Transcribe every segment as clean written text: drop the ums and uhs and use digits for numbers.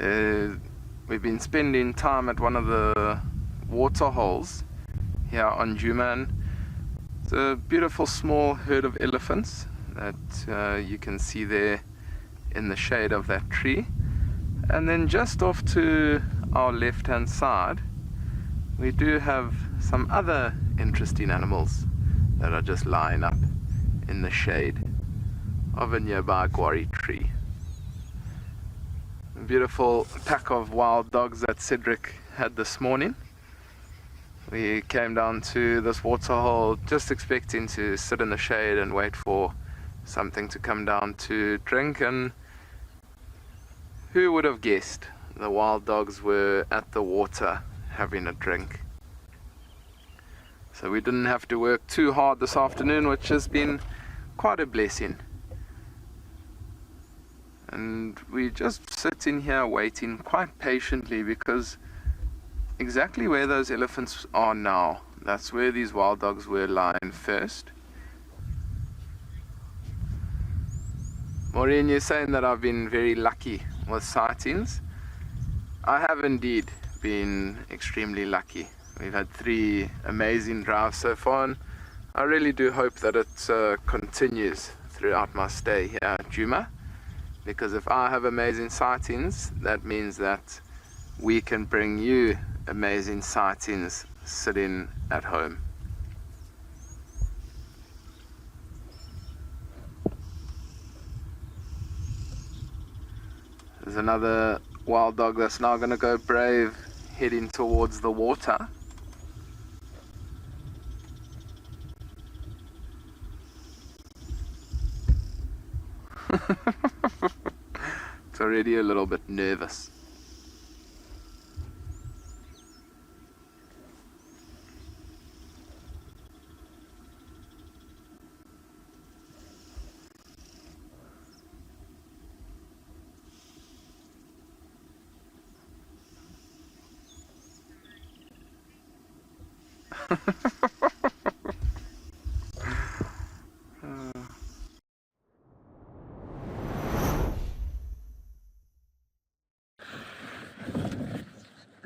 We've been spending time at one of the water holes here on Juman. It's a beautiful small herd of elephants that you can see there in the shade of that tree. And then just off to our left hand side, we do have some other interesting animals that are just lying up in the shade of a nearby quarry tree. A beautiful pack of wild dogs that Cedric had this morning. We came down to this waterhole just expecting to sit in the shade and wait for something to come down to drink, and who would have guessed the wild dogs were at the water having a drink. So we didn't have to work too hard this afternoon, which has been quite a blessing. And we just sitting here waiting quite patiently, because exactly where those elephants are now, that's where these wild dogs were lying first. Maureen, you're saying that I've been very lucky with sightings. I have indeed been extremely lucky. We've had 3 amazing drives so far, and I really do hope that it continues throughout my stay here at Juma, because if I have amazing sightings, that means that we can bring you amazing sightings sitting at home. There's another wild dog that's now going to go brave, heading towards the water. It's already a little bit nervous.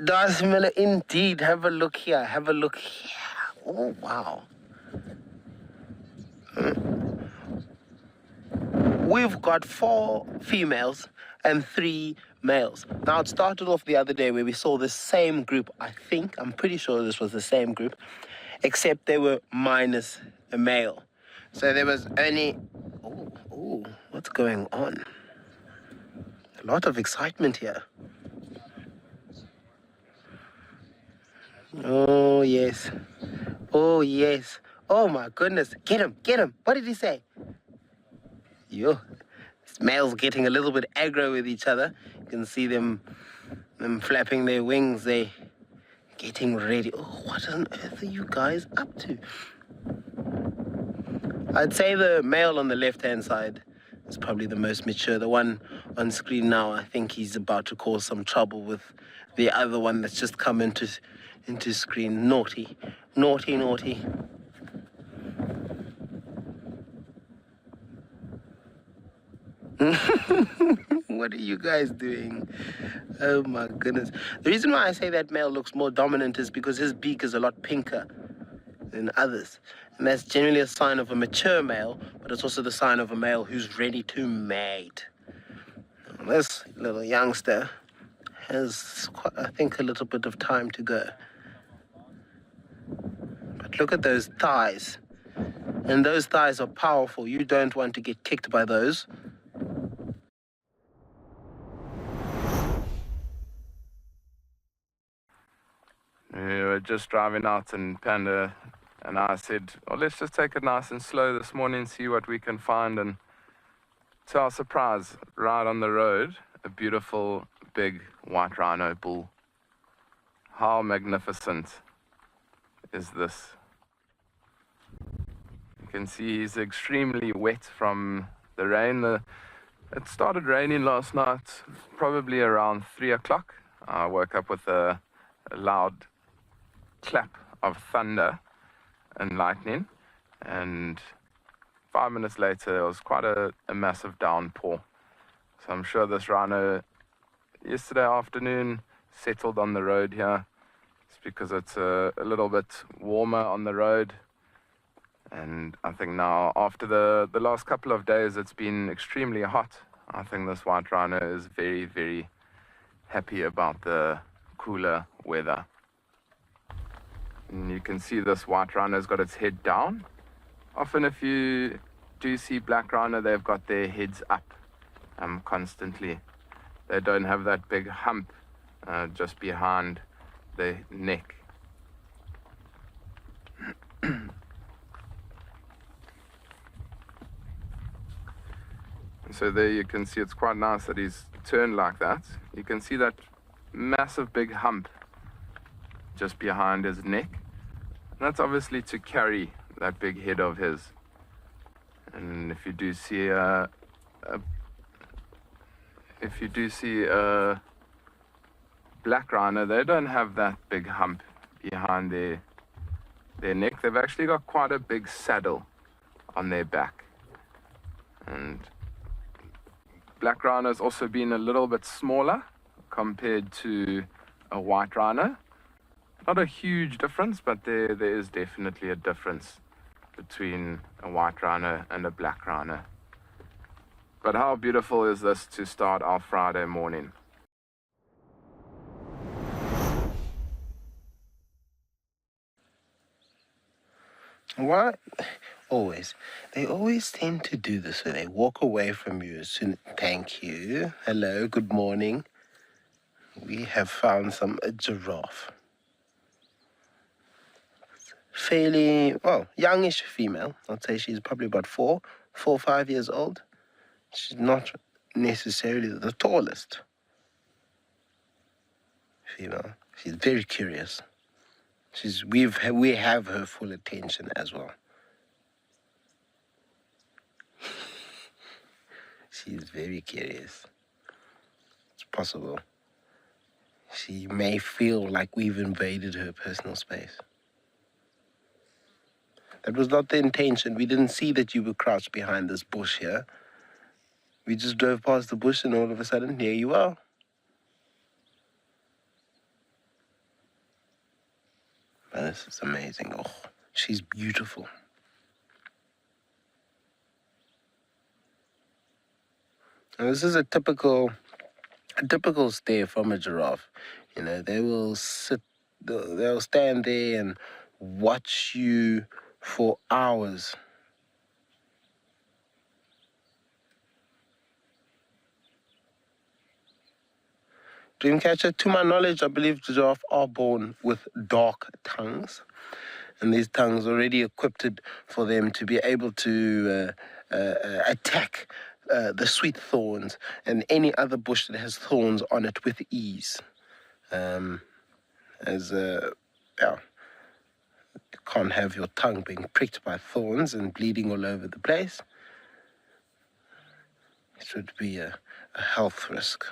Darth Miller, indeed. Have a look here. Have a look here. Oh, wow. We've got 4 females and 3 males. Now, it started off the other day where we saw the same group. I'm pretty sure this was the same group, except they were minus a male. So there was only... Oh, what's going on? A lot of excitement here. Oh, yes. Oh, yes. Oh, my goodness. Get him, get him. What did he say? Yo, this male's getting a little bit aggro with each other. You can see them flapping their wings. They getting ready. Oh, what on earth are you guys up to? I'd say the male on the left-hand side is probably the most mature. The one on screen now, I think he's about to cause some trouble with the other one that's just come into screen. Naughty, naughty, naughty. What are you guys doing? Oh my goodness. The reason why I say that male looks more dominant is because his beak is a lot pinker than others. And that's generally a sign of a mature male, but it's also the sign of a male who's ready to mate. This little youngster has, I think, a little bit of time to go. But look at those thighs. And those thighs are powerful. You don't want to get kicked by those. We were just driving out, and Panda and I said, well, let's just take it nice and slow this morning, see what we can find. And to our surprise, right on the road, a beautiful big white rhino bull. How magnificent is this? You can see he's extremely wet from the rain. It started raining last night, probably around 3 o'clock. I woke up with a loud clap of thunder and lightning, and 5 minutes later there was quite a massive downpour. So I'm sure this rhino yesterday afternoon, settled on the road here. It's because it's a little bit warmer on the road. And I think now, after the last couple of days, it's been extremely hot. I think this white rhino is very, very happy about the cooler weather. And you can see this white rhino's got its head down. Often if you do see black rhino, they've got their heads up constantly. They don't have that big hump just behind the neck. So there you can see it's quite nice that he's turned like that. You can see that massive big hump just behind his neck. And that's obviously to carry that big head of his. And if you do see a black rhino, they don't have that big hump behind their neck. They've actually got quite a big saddle on their back. And black rhino has also been a little bit smaller compared to a white rhino. Not a huge difference, but there is definitely a difference between a white rhino and a black rhino. But how beautiful is this to start our Friday morning? Why? They always tend to do this where they walk away from you as soon. Thank you. Hello, good morning. We have found a giraffe. Fairly, well, youngish female. I'd say she's probably about 4 or 5 years old. She's not necessarily the tallest female. She's very curious. We have her full attention as well. She's very curious. It's possible she may feel like we've invaded her personal space. That was not the intention. We didn't see that you were crouched behind this bush here. We just drove past the bush and all of a sudden, here you are. Man, this is amazing. Oh, she's beautiful. Now, this is a typical stare from a giraffe. You know, they will they'll stand there and watch you for hours. Dreamcatcher, to my knowledge, I believe giraffe are born with dark tongues. And these tongues are already equipped for them to be able to attack the sweet thorns and any other bush that has thorns on it with ease. You can't have your tongue being pricked by thorns and bleeding all over the place. It would be a health risk.